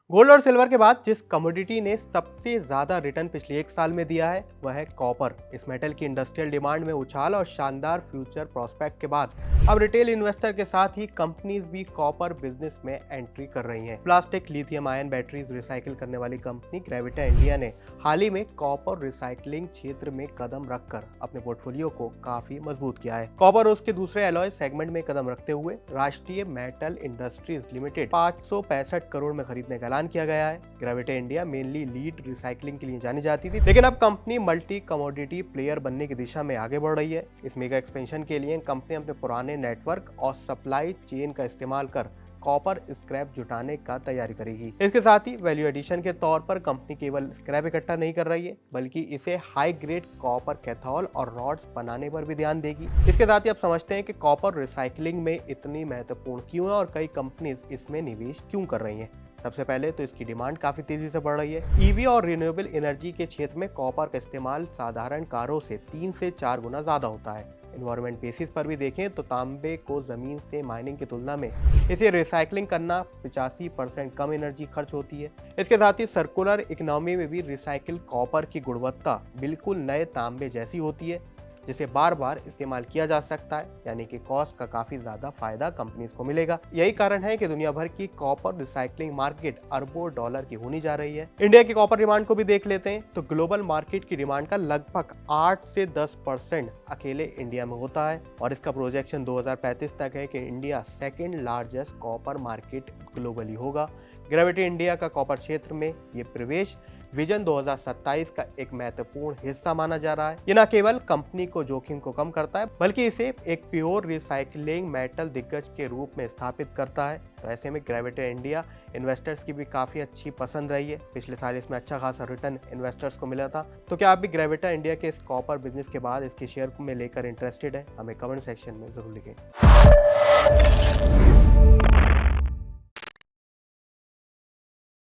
Gold और silver के बाद जिस कमोडिटी ने सबसे ज्यादा रिटर्न पिछले एक साल में दिया है वह है कॉपर। इस मेटल की इंडस्ट्रियल डिमांड में उछाल और शानदार फ्यूचर प्रोस्पेक्ट के बाद अब रिटेल इन्वेस्टर के साथ ही कंपनीज भी कॉपर बिजनेस में एंट्री कर रही हैं। Plastic lithium ion batteries recycle करने वाली कंपनी ग्रेविटा इंडिया ने हाल ही में कॉपर रिसाइकलिंग क्षेत्र में कदम रखकर अपने पोर्टफोलियो को काफी मजबूत किया है। कॉपर और उसके दूसरे एलॉय सेगमेंट में कदम रखते हुए राष्ट्रीय मेटल इंडस्ट्रीज लिमिटेड 565 करोड़ में खरीदने का ऐलान किया गया है। ग्रेविटा इंडिया मेनली लीड रिसाइकलिंग के लिए जानी जाती थी, लेकिन अब कंपनी मल्टी कमोडिटी प्लेयर बनने की दिशा में आगे बढ़ रही है। इस मेगा एक्सपेंशन के लिए कंपनी अपने पुराने नेटवर्क और सप्लाई चेन का इस्तेमाल कर कॉपर स्क्रैप जुटाने का तैयारी करेगी। इसके साथ ही वैल्यू एडिशन के तौर पर कंपनी केवल स्क्रैप इकट्ठा नहीं कर रही है, बल्कि इसे हाई ग्रेड कॉपर कैथोल और रॉड्स बनाने पर भी ध्यान देगी। इसके साथ ही आप समझते हैं कि कॉपर रिसाइकलिंग में इतनी महत्वपूर्ण क्यों है और कई कंपनीज इसमें निवेश क्यों कर रही हैं। सबसे पहले तो इसकी डिमांड काफी तेजी से बढ़ रही है। ईवी और रिन्यूएबल एनर्जी के क्षेत्र में कॉपर का इस्तेमाल साधारण कारों से 3 से 4 गुना ज्यादा होता है। इन्वायरमेंट बेसिस पर भी देखें तो तांबे को जमीन से माइनिंग की तुलना में इसे रिसाइकलिंग करना 85% कम एनर्जी खर्च होती है। इसके साथ ही सर्कुलर इकोनॉमी में भी रिसाइकिल कॉपर की गुणवत्ता बिल्कुल नए तांबे जैसी होती है, जिसे बार बार इस्तेमाल किया जा सकता है, यानी कि कॉस्ट का काफी ज्यादा फायदा कंपनीज को मिलेगा। यही कारण है कि दुनिया भर की कॉपर रिसाइकलिंग मार्केट अरबों डॉलर की होनी जा रही है। इंडिया की कॉपर डिमांड को भी देख लेते हैं तो ग्लोबल मार्केट की डिमांड का लगभग 8 से 10% अकेले इंडिया में होता है और इसका प्रोजेक्शन 2035 तक है कि India second largest copper market globally होगा। ग्रेविटी इंडिया का कॉपर क्षेत्र में ये प्रवेश विजन 2027 का एक महत्वपूर्ण हिस्सा माना जा रहा है। ये न केवल कंपनी को जोखिम को कम करता है, बल्कि इसे एक प्योर रिसाइकलिंग मेटल दिग्गज के रूप में स्थापित करता है। तो ऐसे में ग्रेविटा इंडिया इन्वेस्टर्स की भी काफी अच्छी पसंद रही है। पिछले साल इसमें अच्छा खासा रिटर्न इन्वेस्टर्स को मिला था। तो क्या आप भी ग्रेविटा इंडिया के इस कॉपर बिजनेस के बाद इसके शेयर में लेकर इंटरेस्टेड है? हमें कमेंट सेक्शन में जरूर लिखें।